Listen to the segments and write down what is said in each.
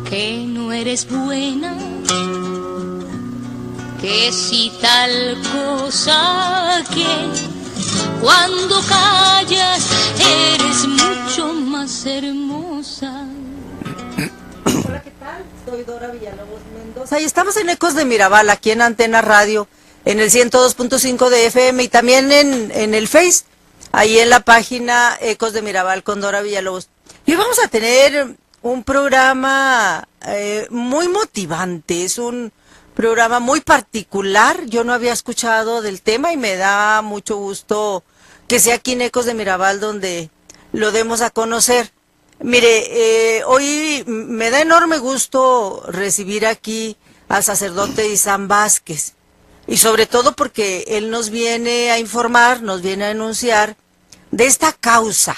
que no eres buena, que si tal cosa que cuando callas eres mucho más hermosa. Hola, ¿qué tal? Soy Dora Villalobos Mendoza y estamos en Ecos de Mirabal, aquí en Antena Radio, en el 102.5 de FM y también en el Face, ahí en la página Ecos de Mirabal con Dora Villalobos. Y hoy vamos a tener un programa muy motivante, es un programa muy particular. Yo no había escuchado del tema y me da mucho gusto que sea aquí en Ecos de Mirabal donde lo demos a conocer. Mire, hoy me da enorme gusto recibir aquí al sacerdote Isán Vázquez, y sobre todo porque él nos viene a informar, nos viene a anunciar de esta causa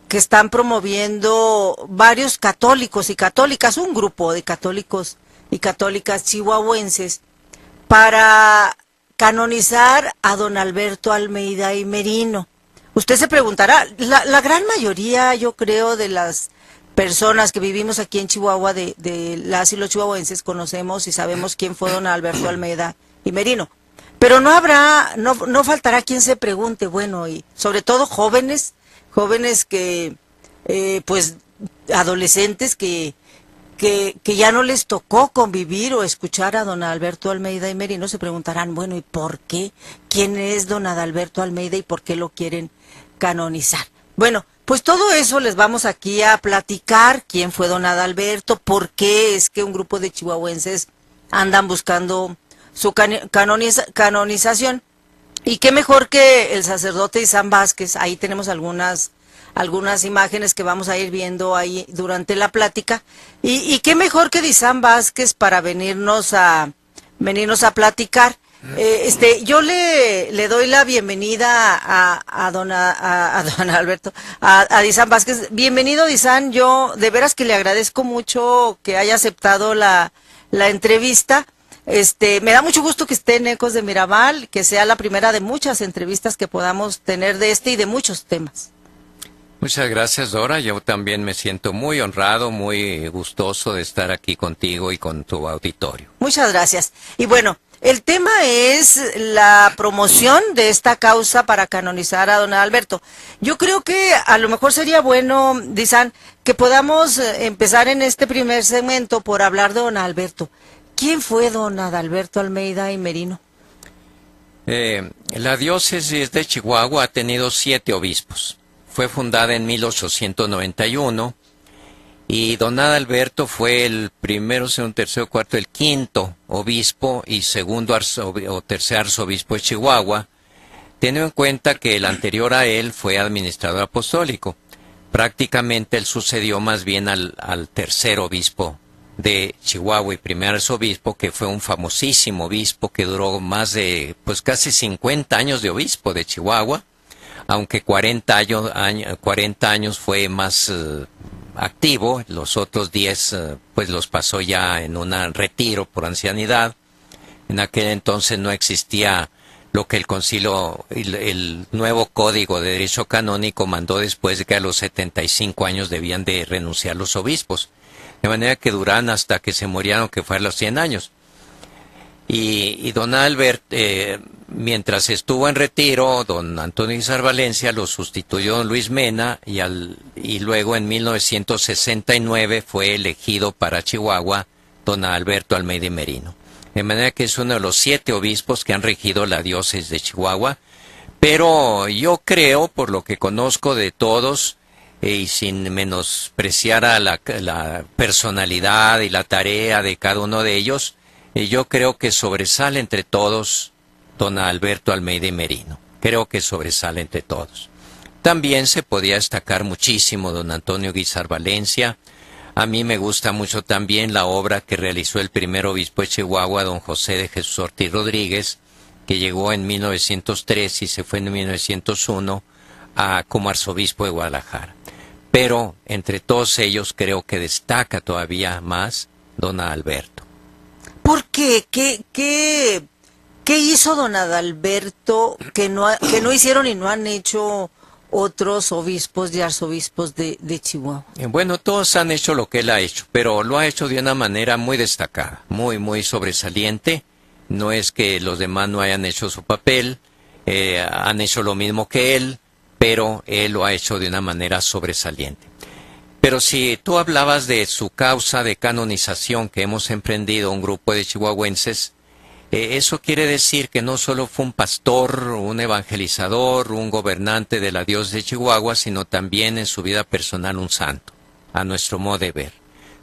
que están promoviendo varios católicos y católicas, un grupo de católicos y católicas chihuahuenses, para canonizar a don Alberto Almeida y Merino. Usted se preguntará, la gran mayoría, yo creo, de las personas que vivimos aquí en Chihuahua, de las y los chihuahuenses, conocemos y sabemos quién fue don Alberto Almeida y Merino. Pero no faltará quien se pregunte, bueno, y sobre todo jóvenes que, pues, adolescentes que ya no les tocó convivir o escuchar a don Alberto Almeida y Merino, se preguntarán, bueno, ¿y por qué? ¿Quién es don Adalberto Almeida y por qué lo quieren canonizar? Bueno, pues todo eso les vamos aquí a platicar, quién fue don Adalberto, por qué es que un grupo de chihuahuenses andan buscando su canonización. Y qué mejor que el sacerdote Isán Vázquez. Ahí tenemos algunas imágenes que vamos a ir viendo ahí durante la plática. Y qué mejor que de Isán Vázquez para venirnos a platicar. Yo le doy la bienvenida a don Alberto, a Isán Vázquez. Bienvenido, Isán. Yo de veras que le agradezco mucho que haya aceptado la entrevista. Me da mucho gusto que esté en Ecos de Mirabal, que sea la primera de muchas entrevistas que podamos tener de este y de muchos temas. Muchas gracias, Dora. Yo también me siento muy honrado, muy gustoso de estar aquí contigo y con tu auditorio. Muchas gracias. Y bueno, el tema es la promoción de esta causa para canonizar a don Alberto. Yo creo que a lo mejor sería bueno, Disán, que podamos empezar en este primer segmento por hablar de don Alberto. ¿Quién fue don Adalberto Almeida y Merino? La diócesis de Chihuahua ha tenido 7 obispos. Fue fundada en 1891 y don Adalberto fue el primero, segundo, tercero, cuarto, el quinto obispo y segundo o tercer arzobispo de Chihuahua, teniendo en cuenta que el anterior a él fue administrador apostólico. Prácticamente él sucedió más bien al tercer obispo de Chihuahua y primer arzobispo, que fue un famosísimo obispo que duró más de, pues casi 50 años de obispo de Chihuahua, aunque 40 años fue más activo. Los otros 10 pues los pasó ya en un retiro por ancianidad. En aquel entonces no existía lo que el concilio, el nuevo código de derecho canónico mandó después de que a los 75 años debían de renunciar los obispos. De manera que duran hasta que se murieron, que fue a los 100 años. Y don Albert, mientras estuvo en retiro, don Antonio Guízar Valencia lo sustituyó don Luis Mena y luego en 1969 fue elegido para Chihuahua don Alberto Almeida y Merino. De manera que es uno de los 7 obispos que han regido la diócesis de Chihuahua. Pero yo creo, por lo que conozco de todos, y sin menospreciar a la personalidad y la tarea de cada uno de ellos, yo creo que sobresale entre todos don Alberto Almeida y Merino. Creo que sobresale entre todos. También se podía destacar muchísimo don Antonio Guízar Valencia. A mí me gusta mucho también la obra que realizó el primer obispo de Chihuahua, don José de Jesús Ortiz Rodríguez, que llegó en 1903 y se fue en 1901 como arzobispo de Guadalajara. Pero entre todos ellos creo que destaca todavía más don Adalberto. ¿Por qué? ¿Qué hizo don Adalberto que no hicieron y no han hecho otros obispos y arzobispos de Chihuahua? Bueno, todos han hecho lo que él ha hecho, pero lo ha hecho de una manera muy destacada, muy sobresaliente. No es que los demás no hayan hecho su papel, han hecho lo mismo que él, pero él lo ha hecho de una manera sobresaliente. Pero si tú hablabas de su causa de canonización que hemos emprendido un grupo de chihuahuenses, eso quiere decir que no solo fue un pastor, un evangelizador, un gobernante de la diócesis de Chihuahua, sino también en su vida personal un santo, a nuestro modo de ver.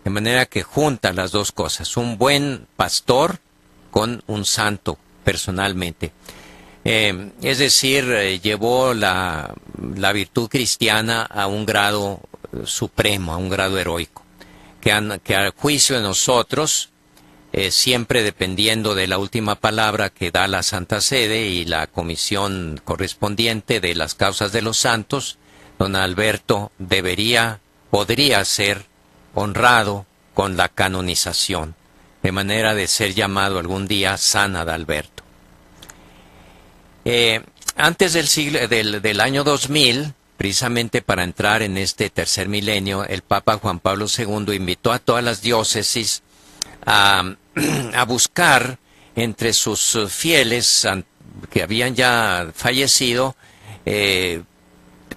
De manera que junta las dos cosas, un buen pastor con un santo personalmente. Es decir, llevó la virtud cristiana a un grado supremo, a un grado heroico, que al juicio de nosotros, siempre dependiendo de la última palabra que da la Santa Sede y la comisión correspondiente de las causas de los santos, don Alberto podría ser honrado con la canonización, de manera de ser llamado algún día San Adalberto. Antes del año 2000, precisamente para entrar en este tercer milenio, el Papa Juan Pablo II invitó a todas las diócesis a buscar entre sus fieles que habían ya fallecido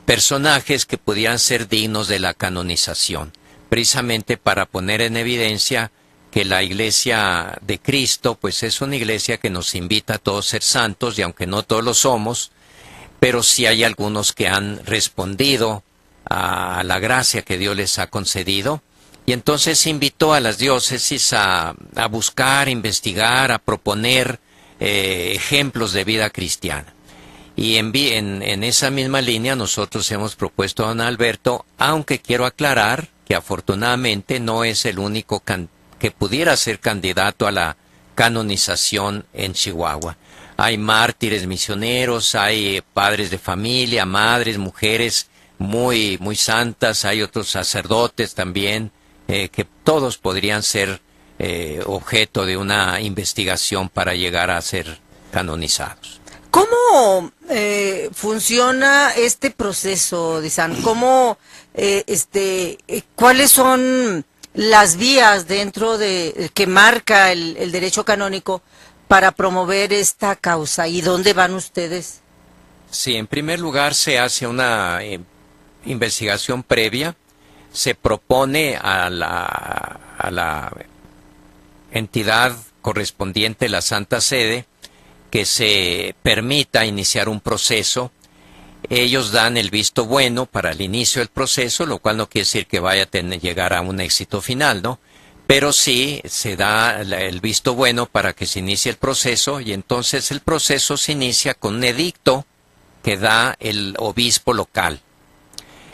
personajes que pudieran ser dignos de la canonización, precisamente para poner en evidencia que la Iglesia de Cristo pues es una iglesia que nos invita a todos a ser santos, y aunque no todos lo somos, pero sí hay algunos que han respondido a la gracia que Dios les ha concedido. Y entonces invitó a las diócesis a buscar, investigar, a proponer ejemplos de vida cristiana. Y en esa misma línea nosotros hemos propuesto a don Alberto, aunque quiero aclarar que afortunadamente no es el único que pudiera ser candidato a la canonización en Chihuahua. Hay mártires misioneros, hay padres de familia, madres, mujeres muy santas, hay otros sacerdotes también, que todos podrían ser objeto de una investigación para llegar a ser canonizados. ¿Cómo funciona este proceso, Disan? ¿Cuáles son las vías dentro de que marca el derecho canónico para promover esta causa? ¿Y dónde van ustedes? Sí, en primer lugar se hace una investigación previa. Se propone a la entidad correspondiente, la Santa Sede, que se permita iniciar un proceso. Ellos dan el visto bueno para el inicio del proceso, lo cual no quiere decir que vaya a llegar a un éxito final, ¿no? Pero sí se da el visto bueno para que se inicie el proceso, y entonces el proceso se inicia con un edicto que da el obispo local.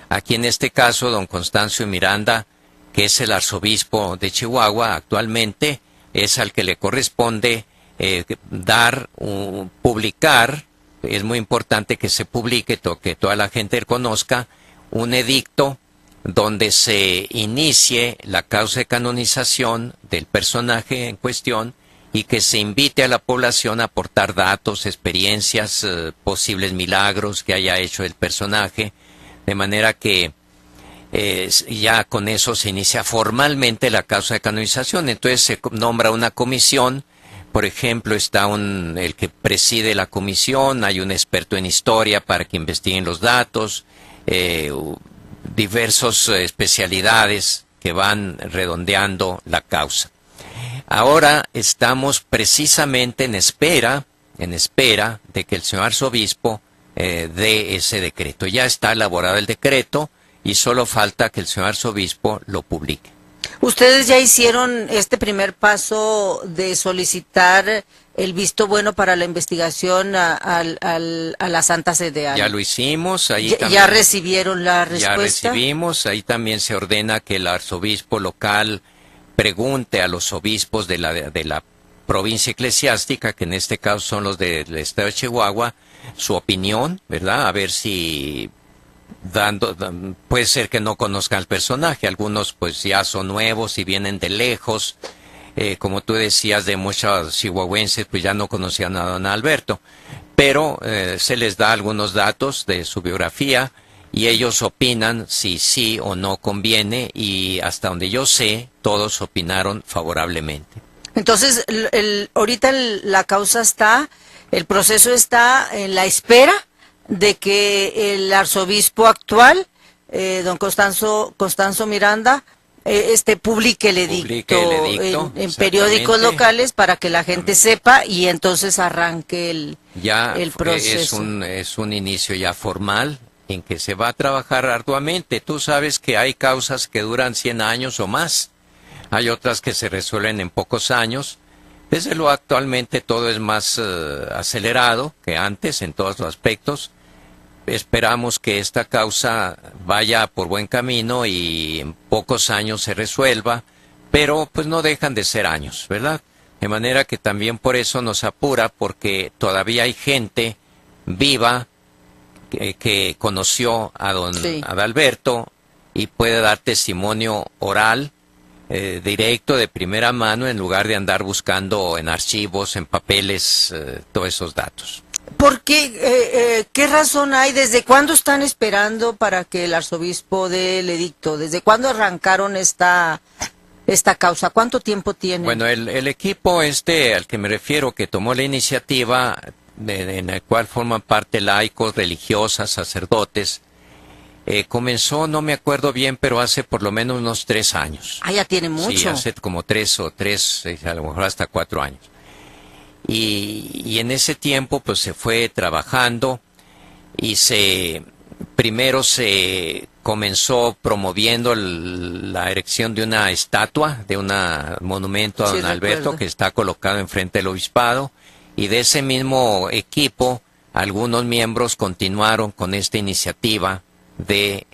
Aquí en este caso, don Constancio Miranda, que es el arzobispo de Chihuahua actualmente, es al que le corresponde publicar. Es muy importante que se publique, que toda la gente conozca, un edicto donde se inicie la causa de canonización del personaje en cuestión, y que se invite a la población a aportar datos, experiencias, posibles milagros que haya hecho el personaje, de manera que ya con eso se inicia formalmente la causa de canonización. Entonces se nombra una comisión. Por ejemplo, está el que preside la comisión, hay un experto en historia para que investiguen los datos, diversas especialidades que van redondeando la causa. Ahora estamos precisamente en espera de que el señor arzobispo de ese decreto. Ya está elaborado el decreto y solo falta que el señor arzobispo lo publique. Ustedes ya hicieron este primer paso de solicitar el visto bueno para la investigación a la Santa Sede. Ya lo hicimos. ¿Ya recibieron la respuesta? Ya recibimos. Ahí también se ordena que el arzobispo local pregunte a los obispos de la provincia eclesiástica, que en este caso son los del estado de Chihuahua, su opinión, ¿verdad? A ver si puede ser que no conozcan al personaje. Algunos pues ya son nuevos y vienen de lejos. Como tú decías, de muchos chihuahuenses pues ya no conocían a don Alberto. Pero se les da algunos datos de su biografía, y ellos opinan si sí o no conviene, y hasta donde yo sé, todos opinaron favorablemente. Entonces, ahorita la causa está, el proceso está en la espera de que el arzobispo actual, don Constanzo Miranda, publique el edicto, en periódicos locales para que la gente sepa y entonces arranque el proceso. Es un inicio ya formal en que se va a trabajar arduamente. Tú sabes que hay causas que duran 100 años o más. Hay otras que se resuelven en pocos años. Desde luego, actualmente todo es más acelerado que antes en todos los aspectos. Esperamos que esta causa vaya por buen camino y en pocos años se resuelva, pero pues no dejan de ser años, ¿verdad? De manera que también por eso nos apura, porque todavía hay gente viva que conoció a don Adalberto y puede dar testimonio oral, directo, de primera mano, en lugar de andar buscando en archivos, en papeles, todos esos datos. ¿Por qué? ¿Qué razón hay? ¿Desde cuándo están esperando para que el arzobispo dé el edicto? ¿Desde cuándo arrancaron esta causa? ¿Cuánto tiempo tiene? Bueno, el equipo al que me refiero, que tomó la iniciativa, en el cual forman parte laicos, religiosas, sacerdotes, comenzó, no me acuerdo bien, pero hace por lo menos unos 3 años. Ah, ya tiene mucho. Sí, hace como 3, a lo mejor hasta 4 años. Y en ese tiempo pues se fue trabajando y primero se comenzó promoviendo la erección de una estatua, de un monumento a don Alberto, que está colocado enfrente del obispado, y de ese mismo equipo algunos miembros continuaron con esta iniciativa de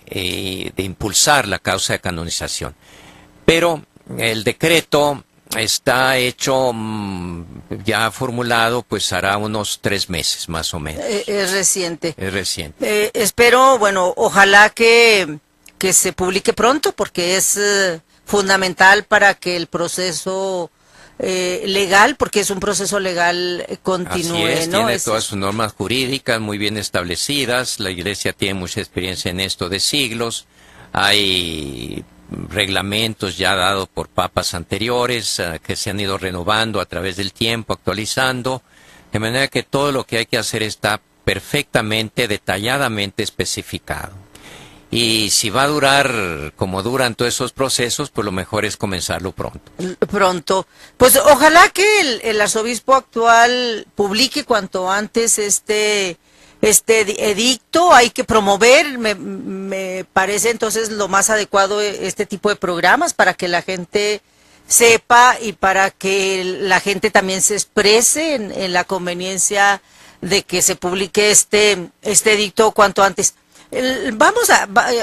impulsar la causa de canonización. Pero el decreto está hecho, ya formulado, pues hará unos 3 meses más o menos. Es reciente. Es reciente. Espero, bueno, ojalá que se publique pronto, porque es fundamental para que el proceso legal, porque es un proceso legal, continúe. Así es, ¿no? tiene todas sus normas jurídicas muy bien establecidas. La Iglesia tiene mucha experiencia en esto de siglos. Hay reglamentos ya dados por papas anteriores, que se han ido renovando a través del tiempo, actualizando, de manera que todo lo que hay que hacer está perfectamente, detalladamente especificado. Y si va a durar como duran todos esos procesos, pues lo mejor es comenzarlo pronto. Pronto. Pues ojalá que el arzobispo actual publique cuanto antes este edicto. Hay que promover, me parece entonces lo más adecuado, este tipo de programas para que la gente sepa y para que la gente también se exprese en la conveniencia de que se publique este edicto cuanto antes.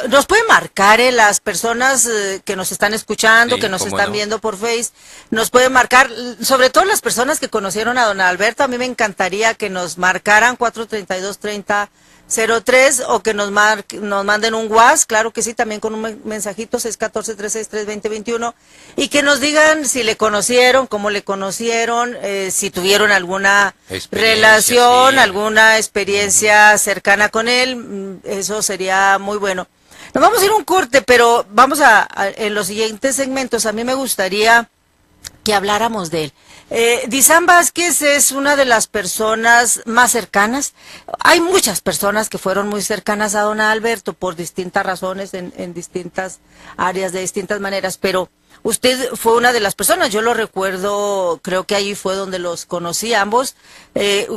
Nos puede marcar las personas que nos están escuchando, sí, que nos están viendo por Face, nos puede marcar, sobre todo las personas que conocieron a don Alberto. A mí me encantaría que nos marcaran 432-3003 o que nos manden un WhatsApp, claro que sí, también con un mensajito, 614-363-2021, y que nos digan si le conocieron, cómo le conocieron, si tuvieron alguna relación, sí, alguna experiencia cercana con él. Eso sería muy bueno. Nos vamos a ir a un corte, pero vamos en los siguientes segmentos, a mí me gustaría que habláramos de él. Disán Vázquez es una de las personas más cercanas. Hay muchas personas que fueron muy cercanas a don Alberto por distintas razones, en distintas áreas, de distintas maneras, pero usted fue una de las personas. Yo lo recuerdo, creo que allí fue donde los conocí ambos,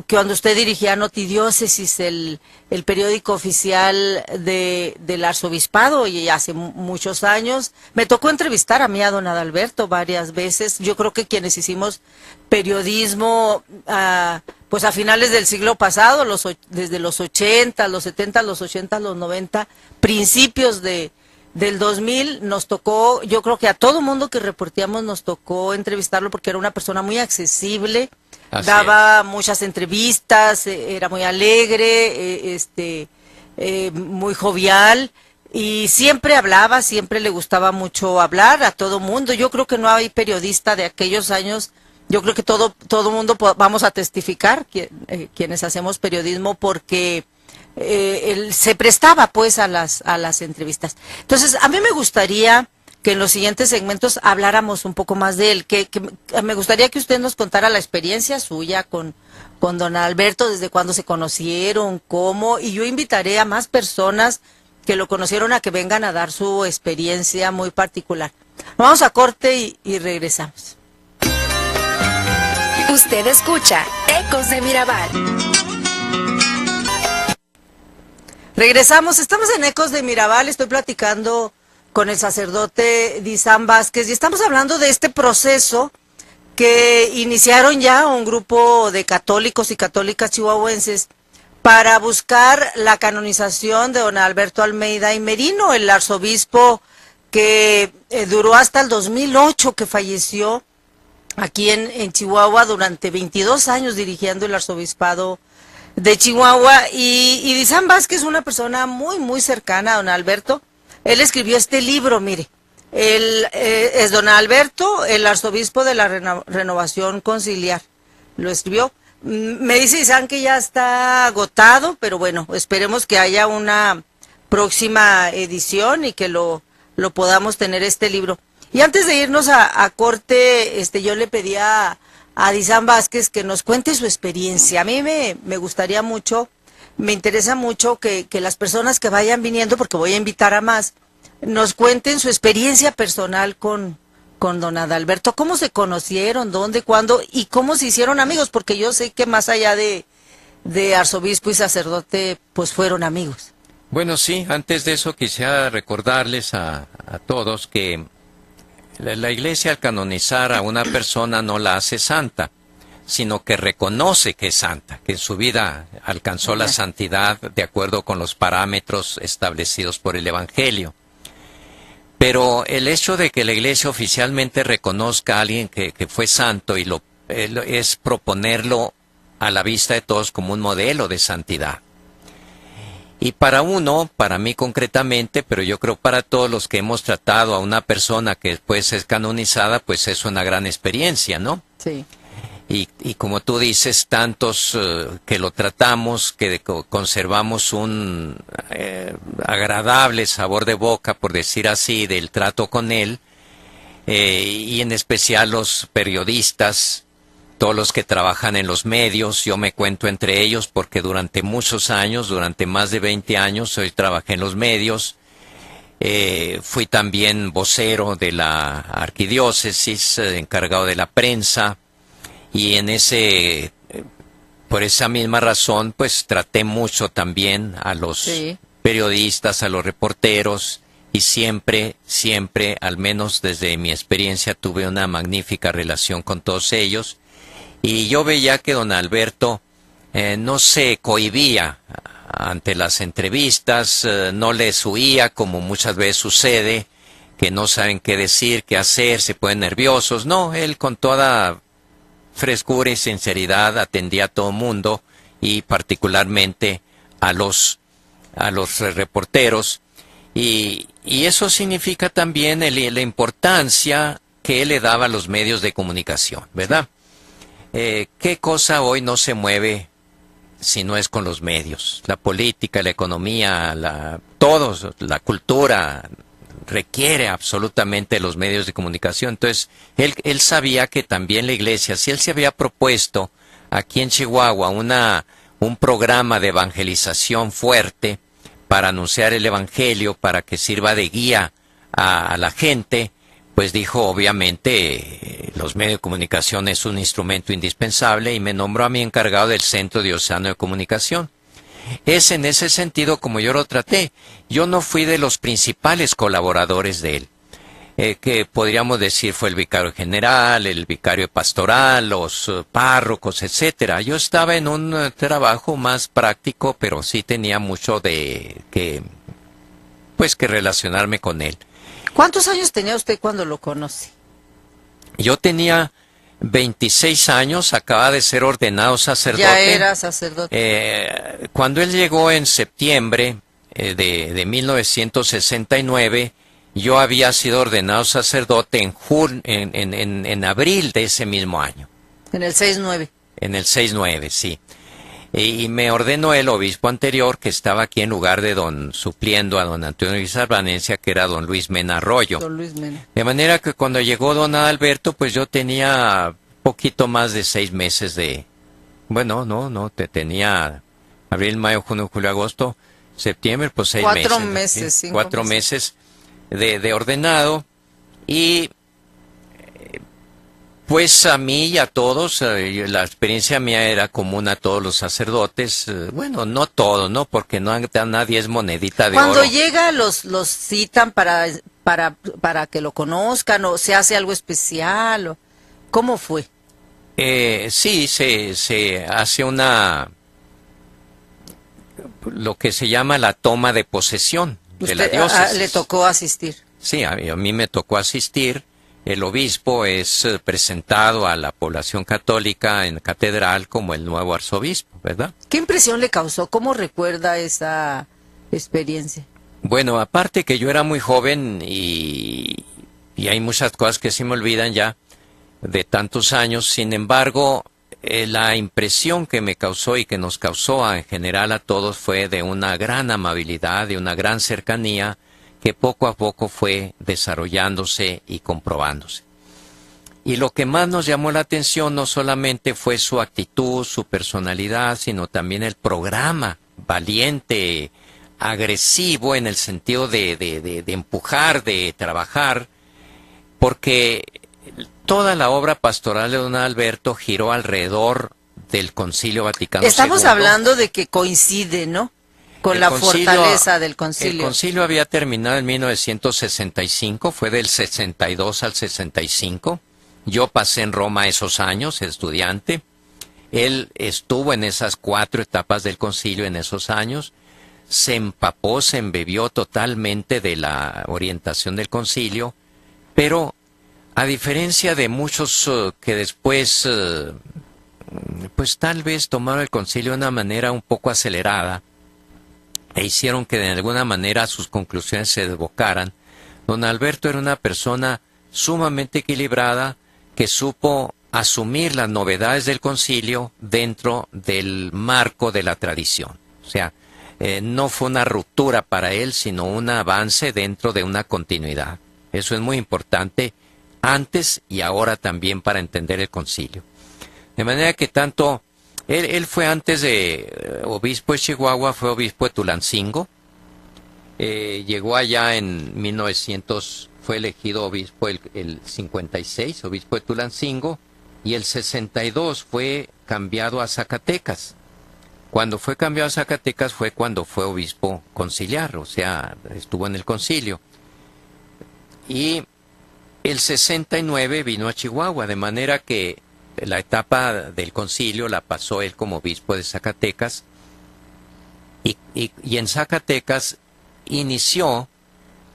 cuando usted dirigía Notidiócesis, el periódico oficial del arzobispado, y hace muchos años. Me tocó entrevistar a mí a don Adalberto varias veces. Yo creo que quienes hicimos periodismo pues a finales del siglo pasado, desde los 80, los 70, los 80, los 90, principios del 2000, nos tocó, yo creo que a todo mundo que reporteamos nos tocó entrevistarlo, porque era una persona muy accesible. Así daba muchas entrevistas, era muy alegre, muy jovial, y siempre hablaba, siempre le gustaba mucho hablar a todo mundo. Yo creo que no hay periodista de aquellos años, yo creo que todo mundo vamos a testificar, quienes hacemos periodismo, porque él se prestaba pues a las entrevistas. Entonces, a mí me gustaría que en los siguientes segmentos habláramos un poco más de él, que me gustaría que usted nos contara la experiencia suya con don Alberto, desde cuándo se conocieron, cómo, y yo invitaré a más personas que lo conocieron a que vengan a dar su experiencia muy particular. Vamos a corte y regresamos. Usted escucha Ecos de Mirabal. Regresamos, estamos en Ecos de Mirabal, estoy platicando con el sacerdote Disán Vázquez y estamos hablando de este proceso que iniciaron ya un grupo de católicos y católicas chihuahuenses para buscar la canonización de don Alberto Almeida y Merino, el arzobispo que duró hasta el 2008, que falleció aquí en Chihuahua durante 22 años dirigiendo el arzobispado de Chihuahua. Y Disán Vázquez es una persona muy, muy cercana a don Alberto. Él escribió este libro, mire, él es don Alberto, el arzobispo de la Renovación Conciliar, lo escribió. Me dice Disán que ya está agotado, pero bueno, esperemos que haya una próxima edición y que lo podamos tener este libro. Y antes de irnos a corte, yo le pedía a Disán Vázquez que nos cuente su experiencia. A mí me gustaría mucho, me interesa mucho que las personas que vayan viniendo, porque voy a invitar a más, nos cuenten su experiencia personal con don Adalberto. ¿Cómo se conocieron? ¿Dónde? ¿Cuándo? ¿Y cómo se hicieron amigos? Porque yo sé que más allá de arzobispo y sacerdote, pues fueron amigos. Bueno, sí, antes de eso quisiera recordarles a todos que la Iglesia al canonizar a una persona no la hace santa, sino que reconoce que es santa, que en su vida alcanzó la santidad de acuerdo con los parámetros establecidos por el Evangelio. Pero el hecho de que la Iglesia oficialmente reconozca a alguien que fue santo y es proponerlo a la vista de todos como un modelo de santidad. Y para mí concretamente, pero yo creo para todos los que hemos tratado a una persona que después es canonizada, pues es una gran experiencia, ¿no? Sí. Y como tú dices, tantos que lo tratamos, que conservamos un agradable sabor de boca, por decir así, del trato con él, y en especial los periodistas, todos los que trabajan en los medios, yo me cuento entre ellos porque durante muchos años, durante más de 20 años, trabajé en los medios, fui también vocero de la arquidiócesis, encargado de la prensa, y por esa misma razón, pues traté mucho también a los periodistas, a los reporteros, y siempre, al menos desde mi experiencia, tuve una magnífica relación con todos ellos. Y yo veía que don Alberto no se cohibía ante las entrevistas, no les huía como muchas veces sucede, que no saben qué decir, qué hacer, se ponen nerviosos. No, él con toda frescura y sinceridad atendía a todo mundo y particularmente a los reporteros. Y eso significa también la importancia que él le daba a los medios de comunicación, ¿verdad? ¿Qué cosa hoy no se mueve si no es con los medios? La política, la economía, la cultura requiere absolutamente los medios de comunicación. Entonces, él sabía que también la Iglesia, si él se había propuesto aquí en Chihuahua un programa de evangelización fuerte para anunciar el Evangelio, para que sirva de guía a la gente, pues dijo, obviamente, los medios de comunicación es un instrumento indispensable y me nombró a mí encargado del Centro Diocesano de Comunicación. Es en ese sentido como yo lo traté. Yo no fui de los principales colaboradores de él, que podríamos decir fue el vicario general, el vicario pastoral, los párrocos, etcétera. Yo estaba en un trabajo más práctico, pero sí tenía mucho que relacionarme con él. ¿Cuántos años tenía usted cuando lo conoce? Yo tenía 26 años, acaba de ser ordenado sacerdote. Ya era sacerdote. Cuando él llegó en septiembre de 1969, yo había sido ordenado sacerdote en abril de ese mismo año. En el 6-9. En el 6-9, sí. Y me ordenó el obispo anterior, que estaba aquí en lugar de supliendo a don Antonio Luis Albanencia, que era don Luis Mena Arroyo. Don Luis Mena. De manera que cuando llegó don Adalberto, pues yo tenía poquito más de 6 meses de... Bueno, tenía abril, mayo, junio, julio, agosto, septiembre, pues 6 meses. 4 meses, ¿sí? 5 4 meses de ordenado. Y pues a mí y a todos, la experiencia mía era común a todos los sacerdotes. Bueno, no todos, ¿no? Porque nadie es monedita de oro. Cuando llega, los citan para que lo conozcan, o se hace algo especial, o ¿cómo fue? Sí, se hace lo que se llama la toma de posesión de la diócesis. Le tocó asistir. Sí, a mí me tocó asistir. El obispo es presentado a la población católica en catedral como el nuevo arzobispo, ¿verdad? ¿Qué impresión le causó? ¿Cómo recuerda esa experiencia? Bueno, aparte que yo era muy joven y hay muchas cosas que se me olvidan ya de tantos años, sin embargo, la impresión que me causó y que nos causó en general a todos fue de una gran amabilidad, de una gran cercanía, que poco a poco fue desarrollándose y comprobándose. Y lo que más nos llamó la atención no solamente fue su actitud, su personalidad, sino también el programa valiente, agresivo en el sentido de empujar, de trabajar, porque toda la obra pastoral de don Alberto giró alrededor del Concilio Vaticano II. Estamos hablando de que coincide, ¿no?, con la fortaleza del concilio. El concilio había terminado en 1965, fue del 62 al 65. Yo pasé en Roma esos años, estudiante. Él estuvo en esas 4 etapas del concilio en esos años. Se empapó, se embebió totalmente de la orientación del concilio, pero a diferencia de muchos que después, pues tal vez tomaron el concilio de una manera un poco acelerada, e hicieron que de alguna manera sus conclusiones se desbocaran, don Alberto era una persona sumamente equilibrada que supo asumir las novedades del concilio dentro del marco de la tradición. O sea, no fue una ruptura para él, sino un avance dentro de una continuidad. Eso es muy importante antes y ahora también para entender el concilio. De manera que tanto... Él fue antes de obispo de Chihuahua, fue obispo de Tulancingo. Llegó allá en 1900, fue elegido obispo el 56, obispo de Tulancingo, y el 62 fue cambiado a Zacatecas. Cuando fue cambiado a Zacatecas fue cuando fue obispo conciliar, o sea, estuvo en el concilio. Y el 69 vino a Chihuahua, de manera que la etapa del concilio la pasó él como obispo de Zacatecas, y en Zacatecas inició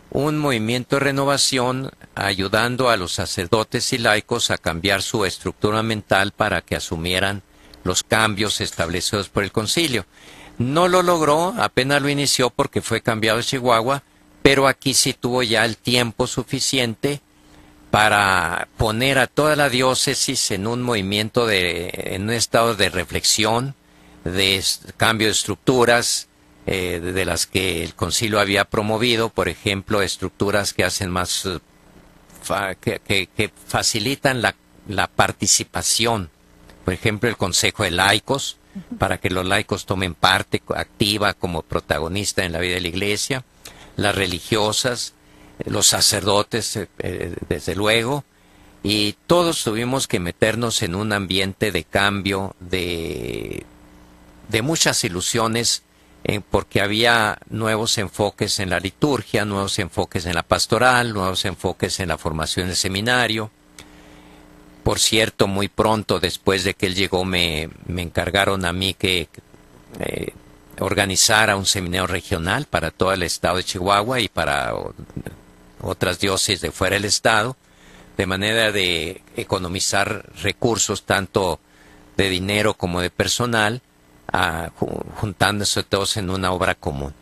un movimiento de renovación ayudando a los sacerdotes y laicos a cambiar su estructura mental para que asumieran los cambios establecidos por el concilio. No lo logró, apenas lo inició porque fue cambiado a Chihuahua, pero aquí sí tuvo ya el tiempo suficiente para poner a toda la diócesis en un movimiento, en un estado de reflexión, de cambio de estructuras, de las que el concilio había promovido, por ejemplo, estructuras que hacen más, que facilitan la participación. Por ejemplo, el Consejo de Laicos, para que los laicos tomen parte activa como protagonista en la vida de la Iglesia, las religiosas, los sacerdotes, desde luego, y todos tuvimos que meternos en un ambiente de cambio, de muchas ilusiones, porque había nuevos enfoques en la liturgia, nuevos enfoques en la pastoral, nuevos enfoques en la formación del seminario. Por cierto, muy pronto después de que él llegó me encargaron a mí que organizara un seminario regional para todo el estado de Chihuahua y para otras diócesis de fuera del estado, de manera de economizar recursos tanto de dinero como de personal, juntándose todos en una obra común.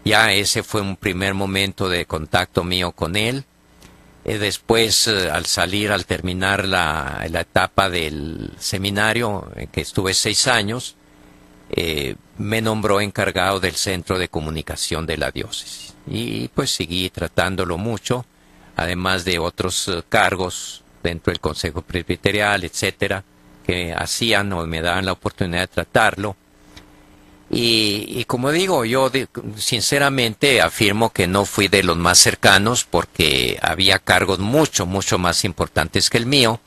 Ya ese fue un primer momento de contacto mío con él. Después, al terminar la etapa del seminario, en que estuve 6 años, me nombró encargado del centro de comunicación de la diócesis. Y pues seguí tratándolo mucho, además de otros cargos dentro del Consejo Presbiterial, etcétera, que hacían o me daban la oportunidad de tratarlo. Y como digo, yo sinceramente afirmo que no fui de los más cercanos, porque había cargos mucho más importantes que el mío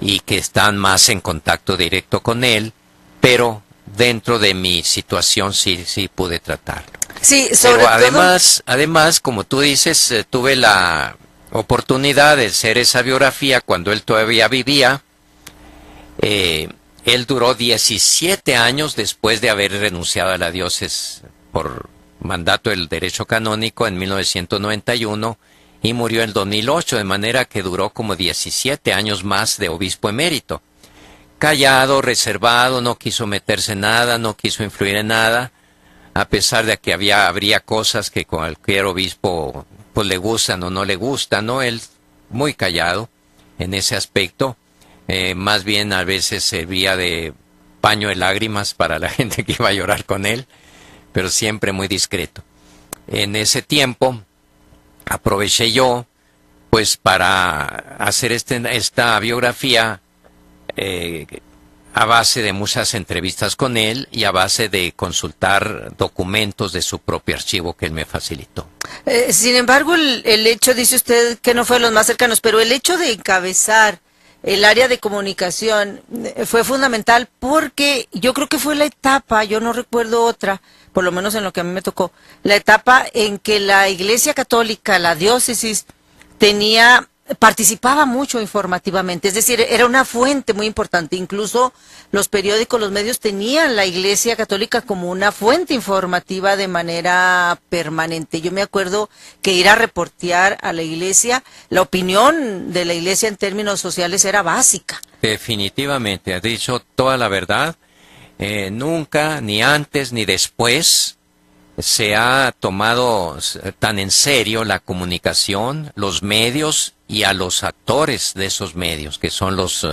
y que están más en contacto directo con él, pero dentro de mi situación sí pude tratarlo. Sí, sobre pero todo... además, como tú dices, tuve la oportunidad de hacer esa biografía cuando él todavía vivía. Él duró 17 años después de haber renunciado a la diócesis por mandato del derecho canónico en 1991 y murió en 2008, de manera que duró como 17 años más de obispo emérito. Callado, reservado, no quiso meterse en nada, no quiso influir en nada, a pesar de que habría cosas que cualquier obispo pues le gustan o no le gustan, ¿no? Él muy callado en ese aspecto. Más bien a veces servía de paño de lágrimas para la gente que iba a llorar con él, pero siempre muy discreto. En ese tiempo aproveché yo pues para hacer esta biografía a base de muchas entrevistas con él y a base de consultar documentos de su propio archivo que él me facilitó. Sin embargo, el hecho, dice usted que no fue de los más cercanos, pero el hecho de encabezar el área de comunicación fue fundamental, porque yo creo que fue la etapa, yo no recuerdo otra, por lo menos en lo que a mí me tocó, la etapa en que la Iglesia Católica, la diócesis, participaba mucho informativamente, es decir, era una fuente muy importante. Incluso los periódicos, los medios tenían la Iglesia Católica como una fuente informativa de manera permanente. Yo me acuerdo que ir a reportear a la Iglesia, la opinión de la Iglesia en términos sociales era básica. Definitivamente, has dicho toda la verdad. Nunca, ni antes ni después, se ha tomado tan en serio la comunicación, los medios y a los actores de esos medios, que son los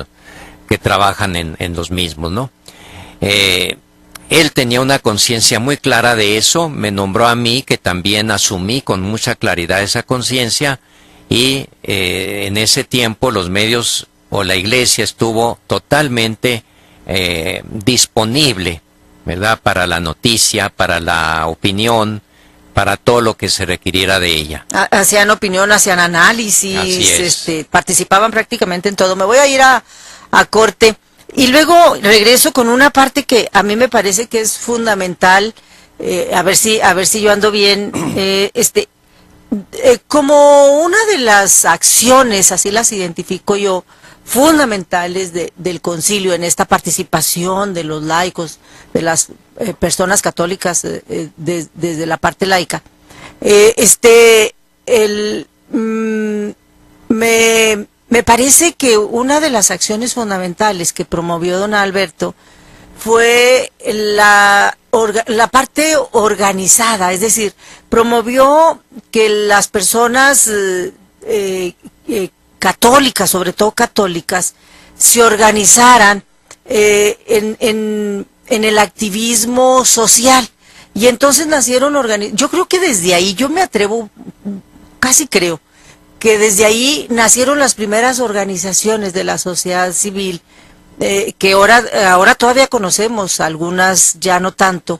que trabajan en los mismos, ¿no? Él tenía una conciencia muy clara de eso, me nombró a mí, que también asumí con mucha claridad esa conciencia, y en ese tiempo los medios o la Iglesia estuvo totalmente disponible, ¿verdad?, para la noticia, para la opinión, para todo lo que se requiriera de ella. Hacían opinión, hacían análisis, participaban prácticamente en todo. Me voy a ir a corte y luego regreso con una parte que a mí me parece que es fundamental, a ver si yo ando bien, como una de las acciones, así las identifico yo, fundamentales del concilio en esta participación de los laicos, de las personas católicas desde la parte laica. Me parece que una de las acciones fundamentales que promovió don Alberto fue la parte organizada, es decir, promovió que las personas católicas, sobre todo católicas, se organizaran en el activismo social. Y entonces nacieron yo creo que desde ahí, yo me atrevo, casi creo, que desde ahí nacieron las primeras organizaciones de la sociedad civil, que ahora todavía conocemos, algunas ya no tanto,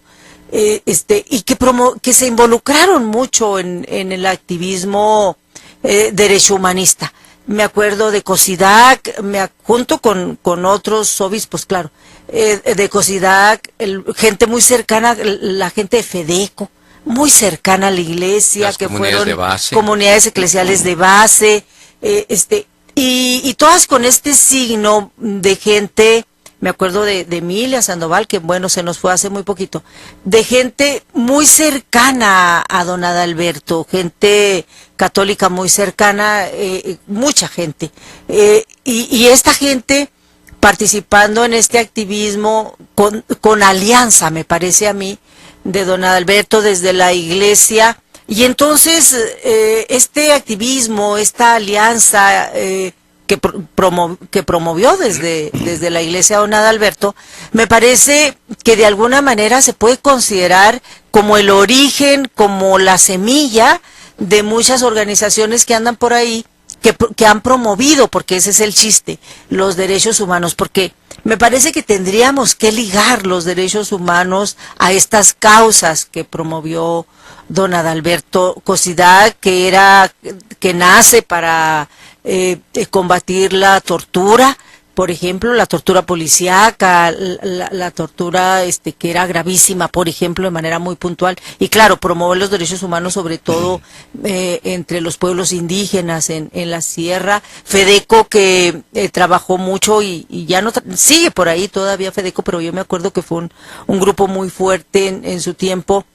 y que se involucraron mucho en el activismo derechohumanista. Me acuerdo de COSIDAC, junto con otros obispos, claro, de COSIDAC, gente muy cercana, la gente de FEDECO, muy cercana a la Iglesia, las que comunidades fueron de base, comunidades eclesiales de base, y todas con este signo de gente. Me acuerdo de Emilia Sandoval, que bueno, se nos fue hace muy poquito, de gente muy cercana a don Adalberto, gente católica muy cercana, mucha gente. Y esta gente participando en este activismo con alianza, me parece a mí, de don Adalberto desde la Iglesia. Y entonces este activismo, esta alianza, que promovió desde la iglesia don Adalberto, me parece que de alguna manera se puede considerar como el origen, como la semilla de muchas organizaciones que andan por ahí, que han promovido, porque ese es el chiste, los derechos humanos, porque me parece que tendríamos que ligar los derechos humanos a estas causas que promovió don Adalberto Cosidad, que nace para combatir la tortura, por ejemplo, la tortura policíaca, la tortura que era gravísima, por ejemplo, de manera muy puntual, y claro, promover los derechos humanos, sobre todo entre los pueblos indígenas en la sierra. Fedeco, que trabajó mucho y ya no sigue por ahí todavía Fedeco, pero yo me acuerdo que fue un grupo muy fuerte en su tiempo,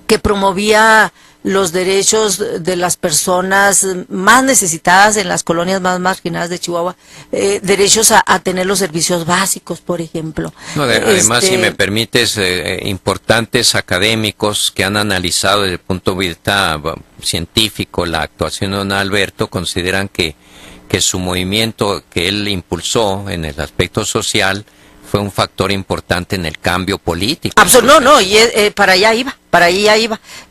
que promovía los derechos de las personas más necesitadas en las colonias más marginadas de Chihuahua, derechos a tener los servicios básicos, por ejemplo. No, además, si me permites, importantes académicos que han analizado desde el punto de vista científico la actuación de don Alberto consideran que su movimiento que él impulsó en el aspecto social fue un factor importante en el cambio político. No, y para allá iba.